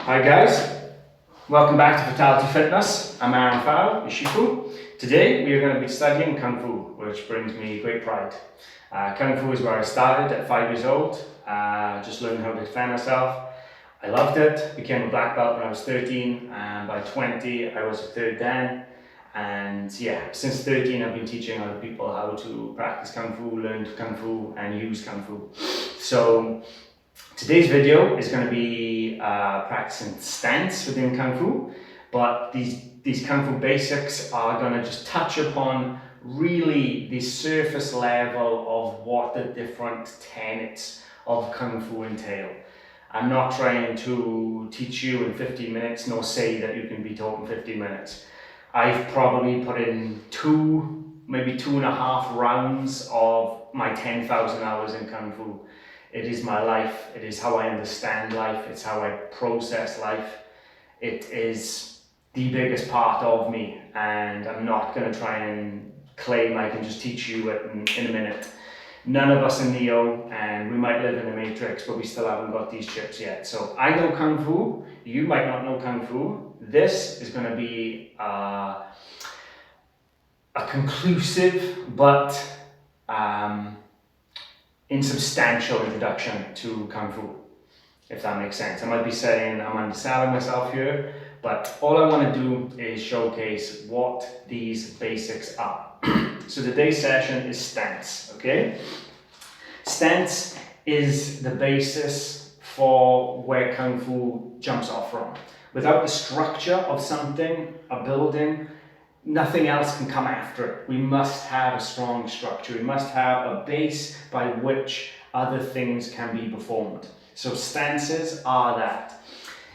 Hi guys, welcome back to Fatality Fitness. I'm Aaron Fowle, Ishifu. Today we are going to be studying Kung Fu, which brings me great pride. Kung Fu is where I started at 5 years old, just learning how to defend myself. I loved it, became a black belt when I was 13, and by 20 I was a third dan. And yeah, since 13 I've been teaching other people how to practice Kung Fu, learn Kung Fu and use Kung Fu. So today's video is going to be practicing stance within Kung Fu, but these Kung Fu basics are going to just touch upon really the surface level of what the different tenets of Kung Fu entail. I'm not trying to teach you in 15 minutes, nor say that you can be taught in 15 minutes. I've probably put in maybe 2.5 rounds of my 10,000 hours in Kung Fu. It is my life, it is how I understand life, it's how I process life. It is the biggest part of me, and I'm not going to try and claim I can just teach you it in a minute. None of us are Neo, and we might live in the Matrix, but we still haven't got these chips yet. So I know Kung Fu, you might not know Kung Fu. This is going to be a conclusive but insubstantial introduction to Kung Fu, if that makes sense. I might be saying I'm underselling myself here, but all I want to do is showcase what these basics are. So today's session is stance, okay? Stance is the basis for where Kung Fu jumps off from. Without the structure of something, a building, nothing else can come after it. We must have a strong structure. We must have a base by which other things can be performed. So stances are that.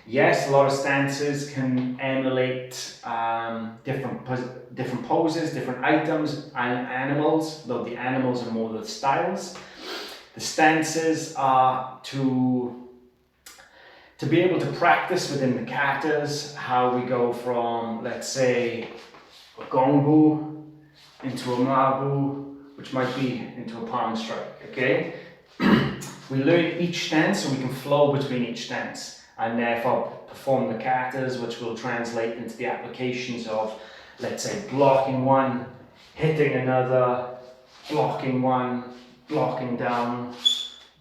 Yes, a lot of stances can emulate different poses, different items and animals, though the animals are more the styles. The stances are to be able to practice within the katas how we go from, let's say, a gongbu into a mabu, which might be into a palm strike, okay? We learn each stance so we can flow between each stance and therefore perform the katas, which will translate into the applications of, let's say, blocking one, hitting another, blocking one, blocking down,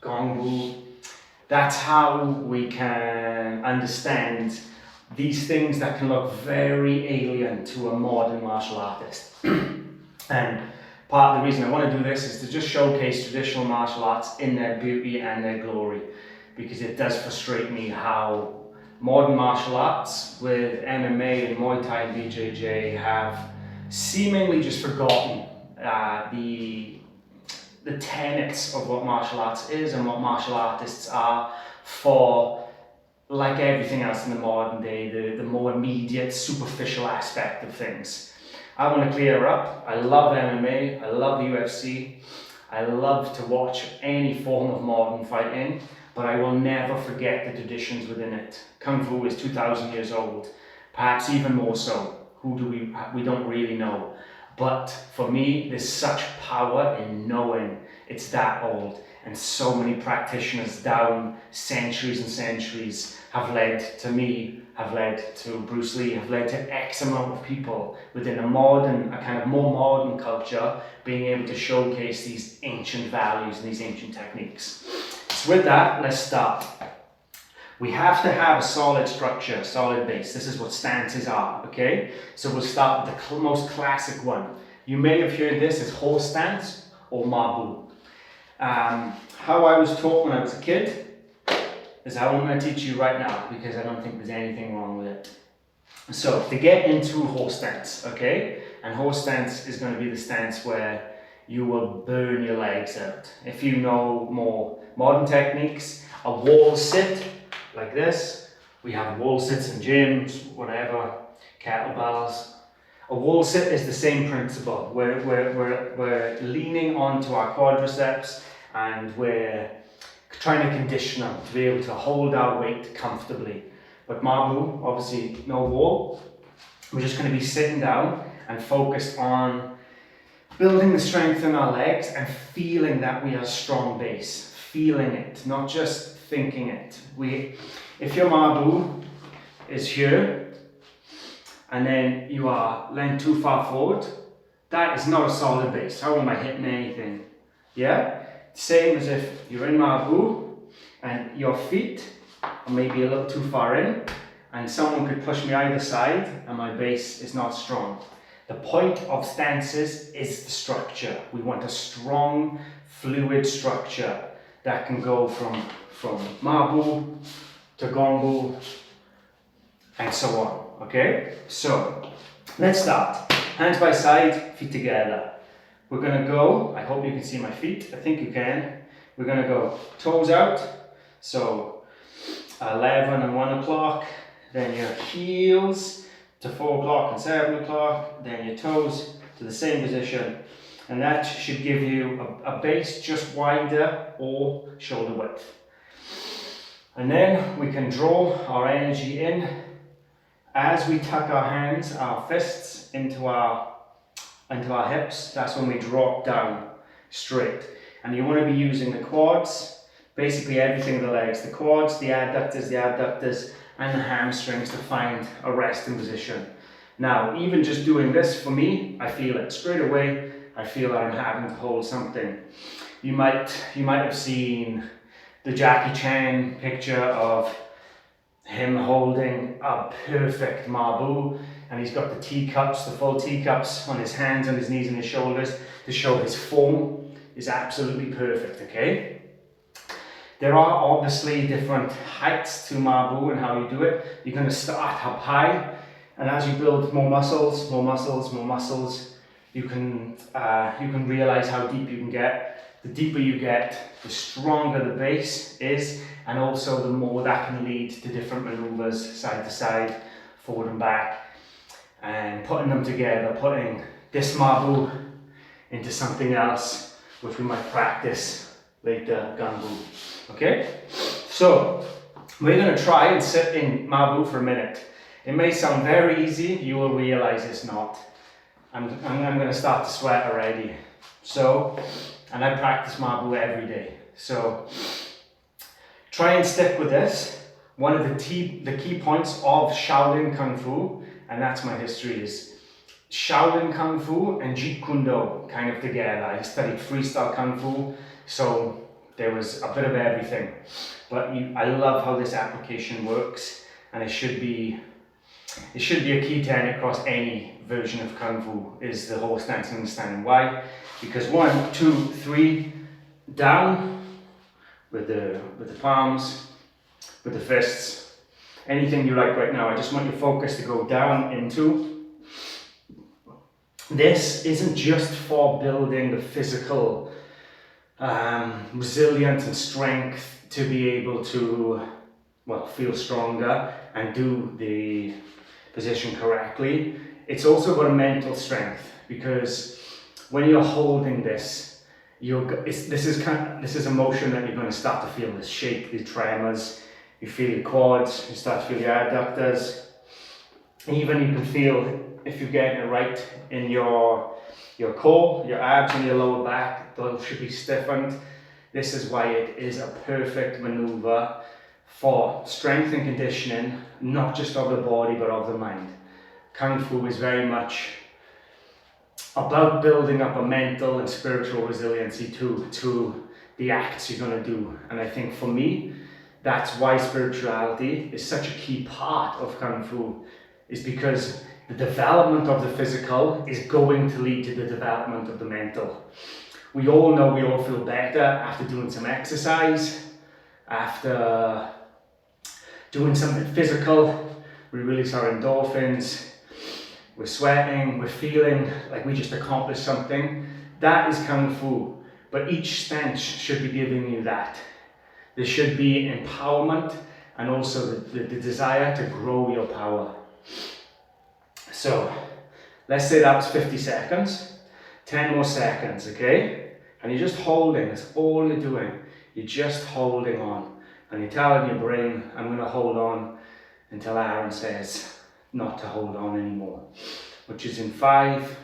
gongbu. That's how we can understand these things that can look very alien to a modern martial artist. And part of the reason I want to do this is to just showcase traditional martial arts in their beauty and their glory, because it does frustrate me how modern martial arts with MMA and Muay Thai and BJJ have seemingly just forgotten the tenets of what martial arts is and what martial artists are for, like everything else in the modern day, the more immediate, superficial aspect of things. I want to clear up. I love MMA, I love the UFC, I love to watch any form of modern fighting, but I will never forget the traditions within it. Kung Fu is 2,000 years old, perhaps even more so. We don't really know. But for me, there's such power in knowing it's that old, and so many practitioners down centuries and centuries have led to me, have led to Bruce Lee, have led to X amount of people within a kind of more modern culture being able to showcase these ancient values and these ancient techniques. So with that, let's start. We have to have a solid structure, a solid base. This is what stances are, okay? So we'll start with the most classic one. You may have heard this as horse stance or mabu. How I was taught when I was a kid is how I'm going to teach you right now, because I don't think there's anything wrong with it. So to get into horse stance, okay? And horse stance is going to be the stance where you will burn your legs out. If you know more modern techniques, a wall sit like this. We have wall sits in gyms, whatever, kettlebells. A wall sit is the same principle. We're leaning onto our quadriceps and we're trying to condition them to be able to hold our weight comfortably. But mabu, obviously no wall. We're just going to be sitting down and focused on building the strength in our legs and feeling that we are a strong base. Feeling it, not just thinking it. If you're mabu, is here, and then you are leaned too far forward, that is not a solid base. How am I hitting anything? Yeah? Same as if you're in Mabu and your feet are maybe a little too far in, and someone could push me either side and my base is not strong. The point of stances is the structure. We want a strong, fluid structure that can go from Mabu to Gongu and so on. Okay? So, let's start. Hands by side, feet together. We're going to go, I hope you can see my feet, I think you can. We're going to go toes out, so 11 and 1 o'clock, then your heels to 4 o'clock and 7 o'clock, then your toes to the same position, and that should give you a base just wider or shoulder width. And then we can draw our energy in as we tuck our hands, our fists into our hips. That's when we drop down straight. And you want to be using the quads, basically everything in the legs, the quads, the adductors, and the hamstrings to find a resting position. Now, even just doing this, for me, I feel it straight away. I feel that I'm having to hold something. You might have seen the Jackie Chan picture of him holding a perfect Mabu, and he's got the teacups, the full teacups on his hands, on his knees and his shoulders to show his form is absolutely perfect, okay? There are obviously different heights to Mabu and how you do it. You're going to start up high, and as you build more muscles, you can realize how deep you can get. The deeper you get, the stronger the base is, and also the more that can lead to different maneuvers, side to side, forward and back, and putting them together, putting this Mabu into something else, which we might practice later, Ganbu. Okay? So, we're going to try and sit in Mabu for a minute. It may sound very easy, you will realize it's not. I'm going to start to sweat already. So, and I practice Mabu every day. So, try and stick with this. One of the key points of Shaolin Kung Fu, and that's my history, is Shaolin Kung Fu and Jeet Kune Do kind of together. I studied freestyle Kung Fu, so there was a bit of everything. But I love how this application works, and it should be a key tenet across any version of Kung Fu, is the whole stance and understanding. Why? Because 1, 2, 3, down with the palms, with the fists, anything you like right now. I just want your focus to go down into. This isn't just for building the physical resilience and strength to be able to, well, feel stronger and do the position correctly. It's also got a mental strength, because when you're holding this, this is a motion that you're going to start to feel this shake, these tremors. You feel your quads, you start to feel your adductors. Even you can feel, if you're getting it right, in your core, your abs and your lower back, those should be stiffened. This is why it is a perfect maneuver for strength and conditioning, not just of the body but of the mind. Kung Fu is very much about building up a mental and spiritual resiliency to the acts you're going to do. And I think for me, that's why spirituality is such a key part of Kung Fu, is because the development of the physical is going to lead to the development of the mental. We all know we all feel better after doing some exercise, after doing something physical. We release our endorphins, we're sweating, we're feeling like we just accomplished something. That is Kung Fu, but each stance should be giving you that. There should be empowerment and also the desire to grow your power. So, let's say that was 50 seconds, 10 more seconds, okay? And you're just holding, that's all you're doing. You're just holding on. And you're telling your brain, I'm going to hold on until Aaron says not to hold on anymore. Which is in 5,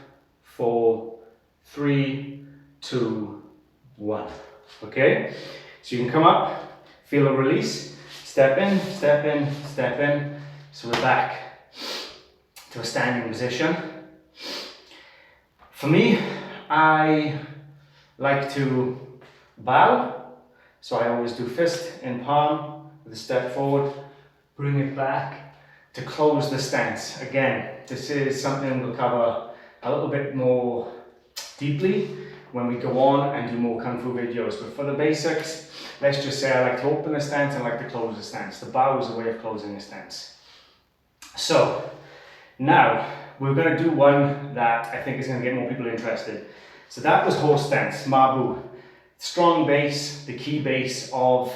4, 3, 2, 1. Okay? So you can come up, feel a release, step in, step in, step in, So we're back to a standing position. For me, I like to bow, so I always do fist in palm with a step forward, bring it back to close the stance. Again, this is something we'll cover a little bit more deeply when we go on and do more Kung Fu videos, but for the basics, let's just say I like to open the stance and I like to close the stance. The bow is a way of closing the stance. So now we're going to do one that I think is going to get more people interested. So that was horse stance, Mabu. Strong base, the key base of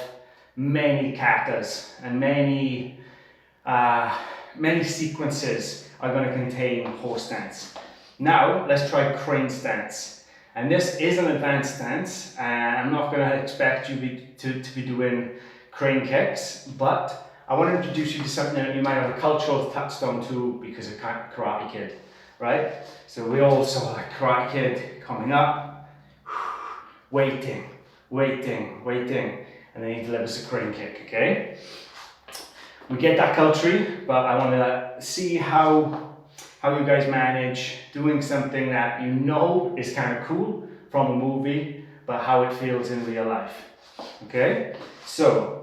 many katas, and many sequences are going to contain horse stance. Now let's try crane stance. And this is an advanced stance, and I'm not going to expect you to be doing crane kicks, but I want to introduce you to something that you might have a cultural touchstone to because of Karate Kid, right? So we all saw like Karate Kid coming up, waiting, and then he delivers a crane kick, okay? We get that culture, but I want to see how you guys manage doing something that you know is kind of cool from a movie, but how it feels in real life, okay? So,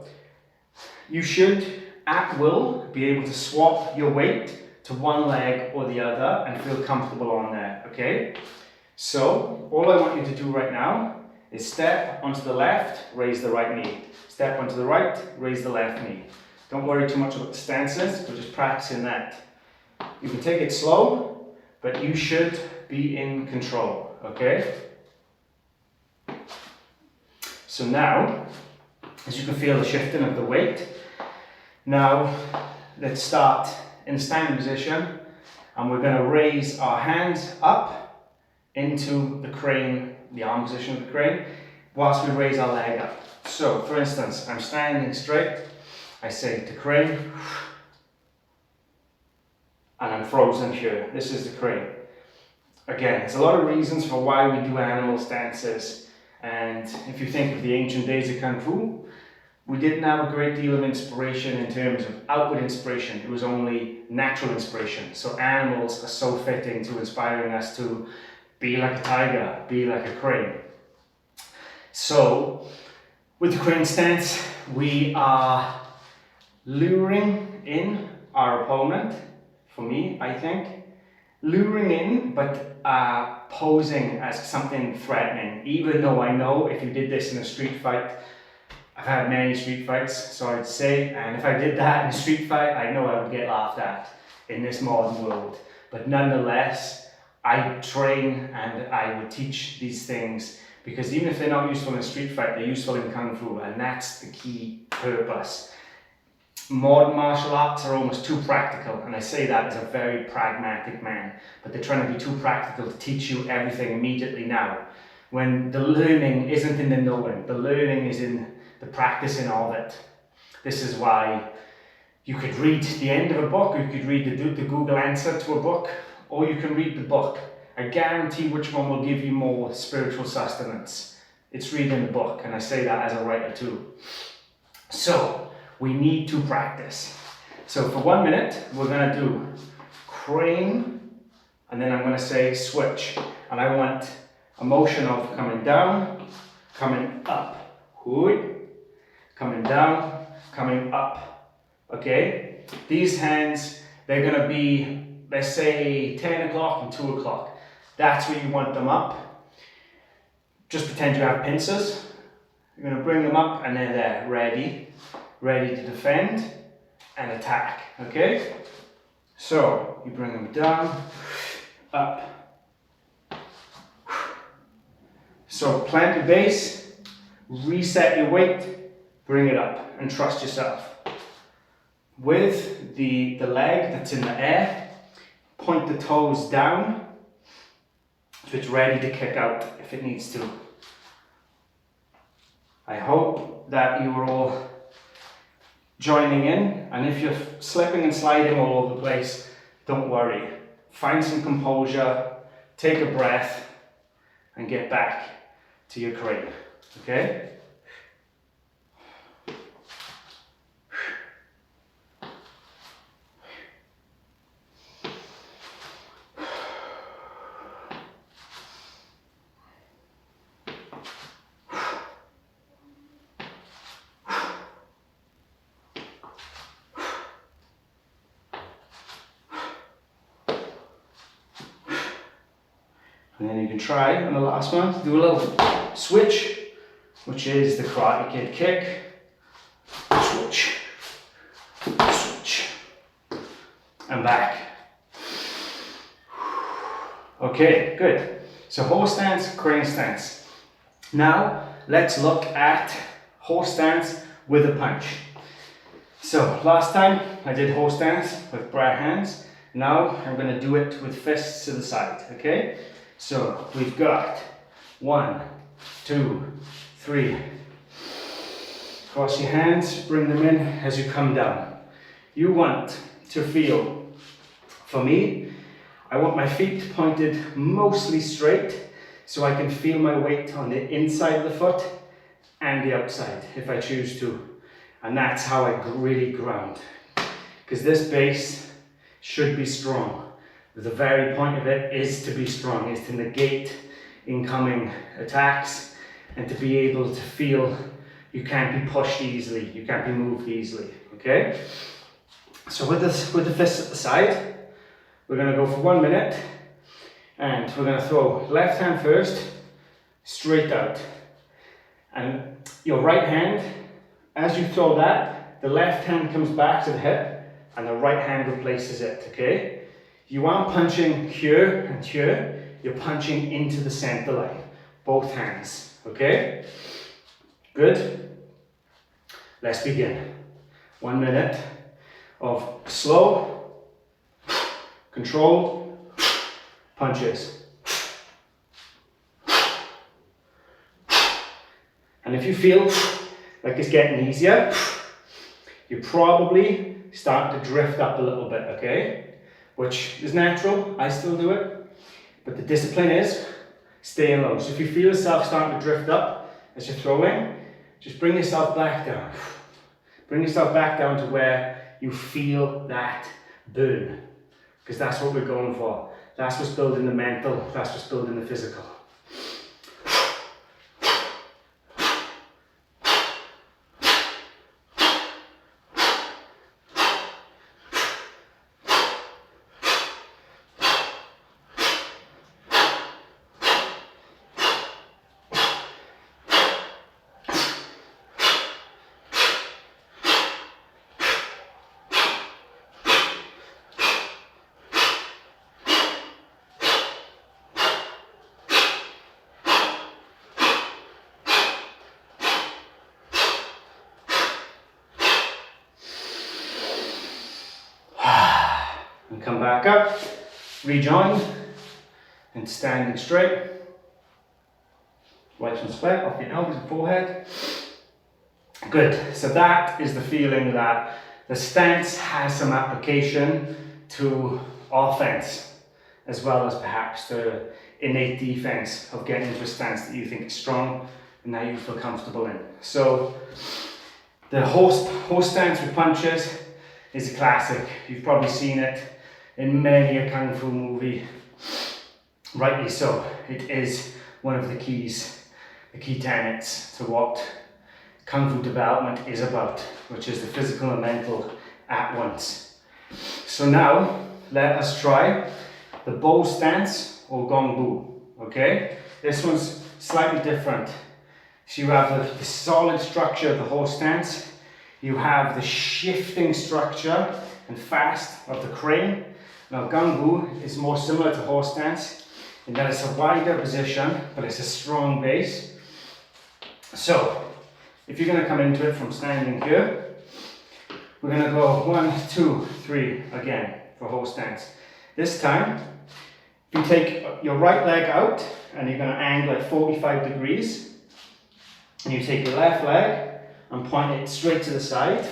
you should, at will, be able to swap your weight to one leg or the other and feel comfortable on there, okay? So, all I want you to do right now is step onto the left, raise the right knee. Step onto the right, raise the left knee. Don't worry too much about the stances, we're just practicing that. You can take it slow, but you should be in control, okay? So now, as you can feel the shifting of the weight, now let's start in the standing position, and we're going to raise our hands up into the crane, the arm position of the crane, whilst we raise our leg up. So, for instance, I'm standing straight, I say to crane, and I'm frozen here. This is the crane. Again, there's a lot of reasons for why we do animal stances, and if you think of the ancient days of Kung Fu, we didn't have a great deal of inspiration in terms of outward inspiration. It was only natural inspiration. So animals are so fitting to inspiring us to be like a tiger, be like a crane. So with the crane stance, we are luring in our opponent, for me, I think. Luring in, but posing as something threatening. Even though I know if you did this in a street fight, I've had many street fights, so I'd say, and if I did that in a street fight, I know I would get laughed at in this modern world. But nonetheless, I train and I would teach these things because even if they're not useful in a street fight, they're useful in Kung Fu, and that's the key purpose. Modern martial arts are almost too practical, and I say that as a very pragmatic man, but they're trying to be too practical to teach you everything immediately now, when the learning isn't in the knowing, the learning is in the practicing of it. This is why you could read the end of a book, you could read the Google answer to a book, or you can read the book. I guarantee which one will give you more spiritual sustenance. It's reading the book, and I say that as a writer too. So, we need to practice. So for 1 minute, we're going to do crane, and then I'm going to say switch. And I want a motion of coming down, coming up, hood, coming down, coming up, okay? These hands, they're going to be, let's say, 10 o'clock and 2 o'clock. That's where you want them up. Just pretend you have pincers. You're going to bring them up and they're there, ready to defend and attack, okay? So, you bring them down, up. So, plant your base, reset your weight, bring it up, and trust yourself. With the leg that's in the air, point the toes down, so it's ready to kick out if it needs to. I hope that you are all joining in, and if you're slipping and sliding all over the place, don't worry. Find some composure, take a breath, and get back to your crane, okay? And then you can try on the last one to do a little switch, which is the Karate Kid kick. Switch, switch, and back. Okay, good. So horse stance, crane stance. Now let's look at horse stance with a punch. So last time I did horse stance with bare hands. Now I'm going to do it with fists to the side, okay? So we've got 1, 2, 3. Cross your hands, bring them in as you come down. You want to feel, for me, I want my feet pointed mostly straight so I can feel my weight on the inside of the foot and the outside if I choose to. And that's how I really ground. Because this base should be strong. The very point of it is to be strong, is to negate incoming attacks and to be able to feel you can't be pushed easily, you can't be moved easily, okay? So with the fists at the side, we're gonna go for 1 minute and we're gonna throw left hand first, straight out. And your right hand, as you throw that, the left hand comes back to the hip and the right hand replaces it, okay? You aren't punching here and here, you're punching into the center line, both hands, okay? Good? Let's begin. 1 minute of slow, controlled punches. And if you feel like it's getting easier, you're probably starting to drift up a little bit, okay? Which is natural, I still do it. But the discipline is staying low. So if you feel yourself starting to drift up as you're throwing, just bring yourself back down. Bring yourself back down to where you feel that burn. Because that's what we're going for. That's what's building the mental, that's what's building the physical. And come back up, rejoin, and standing straight. Wipe some sweat off your elbows and forehead. Good, so that is the feeling that the stance has some application to offense, as well as perhaps the innate defense of getting into a stance that you think is strong and that you feel comfortable in. So the horse stance with punches is a classic. You've probably seen it in many a kung fu movie. Rightly so. It is one of the keys, the key tenets to what kung fu development is about, which is the physical and mental at once. So now let us try the bow stance or gong bu. Okay, this one's slightly different. So you have the solid structure of the horse stance. You have the shifting structure and fast of the crane. Now gong bu is more similar to horse stance in that it's a wider position, but it's a strong base. So if you're going to come into it from standing here, we're going to go 1, 2, 3 again for horse stance. This time, you take your right leg out and you're going to angle at 45 degrees. And you take your left leg and point it straight to the side.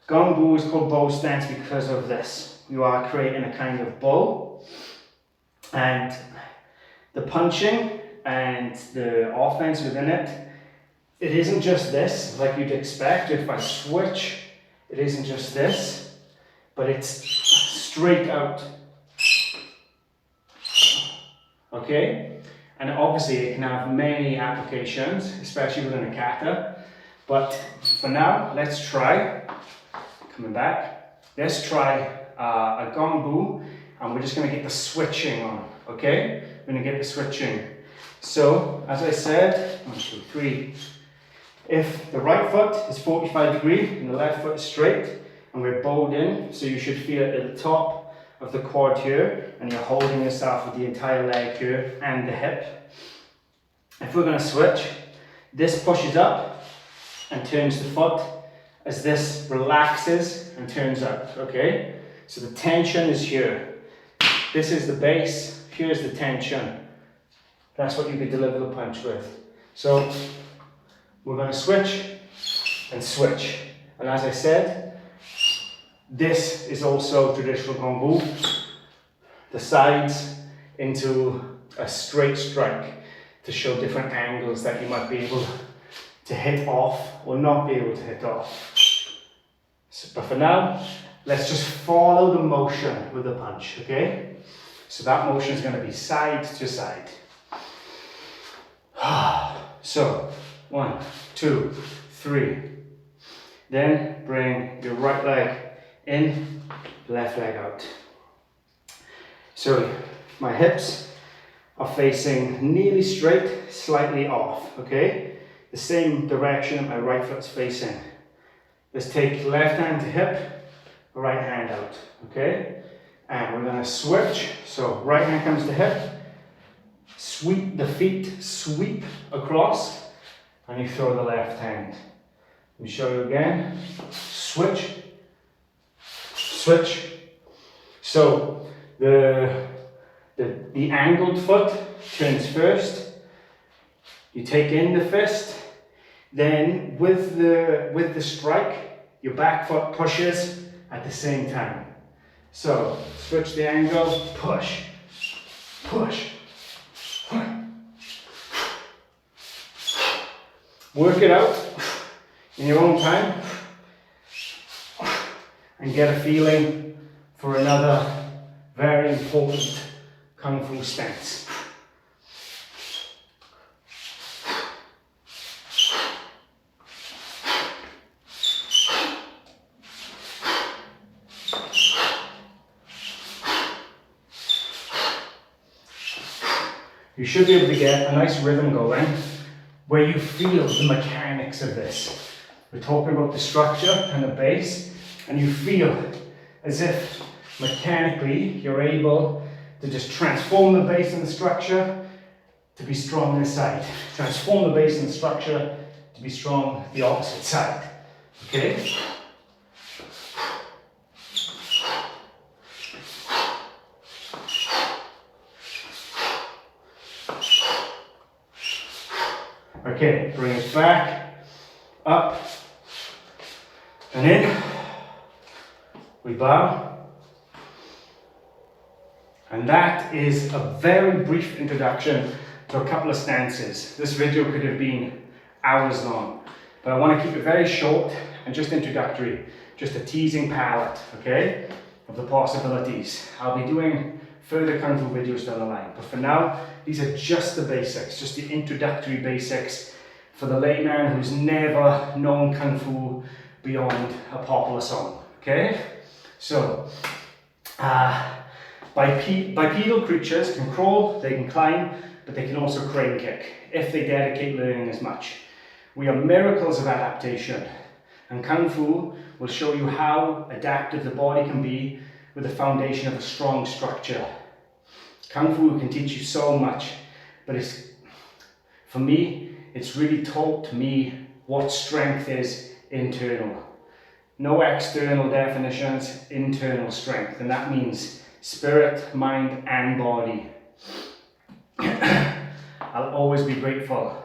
Gong bu is called bow stance because of this. You are creating a kind of bow. And the punching and the offense within it, it isn't just this, like you'd expect. If I switch, it isn't just this, but it's straight out. Okay? And obviously it can have many applications, especially within a kata. But for now, let's try, coming back, let's try a gong bu, and we're just going to get the switching on, okay? We're gonna get the switching. So, as I said, 1, 2, 3. If the right foot is 45 degrees and the left foot is straight, and we're bowed in, so you should feel it at the top of the quad here, and you're holding yourself with the entire leg here and the hip. If we're gonna switch, this pushes up and turns the foot as this relaxes and turns up, okay? So the tension is here. This is the base, here's the tension. That's what you could deliver the punch with. So we're going to switch and switch. And as I said, this is also traditional Kung Fu. The sides into a straight strike to show different angles that you might be able to hit off or not be able to hit off. So, but for now, let's just follow the motion with the punch, okay? So that motion is going to be side to side. So, 1, 2, 3. Then bring your right leg in, left leg out. So my hips are facing nearly straight, slightly off, okay? The same direction my right foot's facing. Let's take left hand to hip, right hand out, okay? And we're gonna switch. So right hand comes to hip, sweep the feet, sweep across, and you throw the left hand. Let me show you again. Switch, switch. So the angled foot turns first. You take in the fist, then with the strike, your back foot pushes at the same time. So switch the angle, push, push. Work it out in your own time and get a feeling for another very important Kung Fu stance. You should be able to get a nice rhythm going where you feel the mechanics of this. We're talking about the structure and the base, and you feel as if mechanically you're able to just transform the base and the structure to be strong this side. Transform the base and the structure to be strong the opposite side. Okay? Okay, bring it back, up, and in. We bow. And that is a very brief introduction to a couple of stances. This video could have been hours long, but I want to keep it very short and just introductory, just a teasing palette, okay, of the possibilities. I'll be doing further Kung Fu videos down the line, but for now, these are just the basics, just the introductory basics for the layman who's never known Kung Fu beyond a popular song, okay? So, bipedal creatures can crawl, they can climb, but they can also crane kick if they dedicate learning as much. We are miracles of adaptation, and Kung Fu will show you how adaptive the body can be with the foundation of a strong structure. Kung Fu can teach you so much, but for me, it's really taught me what strength is internal. No external definitions, internal strength, and that means spirit, mind, and body. I'll always be grateful,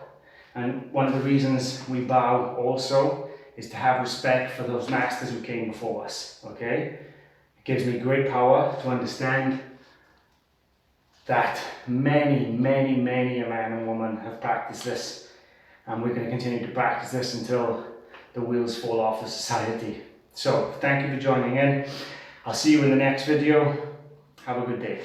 and one of the reasons we bow also is to have respect for those masters who came before us, okay? It gives me great power to understand that many a man and woman have practiced this, and we're going to continue to practice this until the wheels fall off of society. So, thank you for joining in. I'll see you in the next video. Have a good day.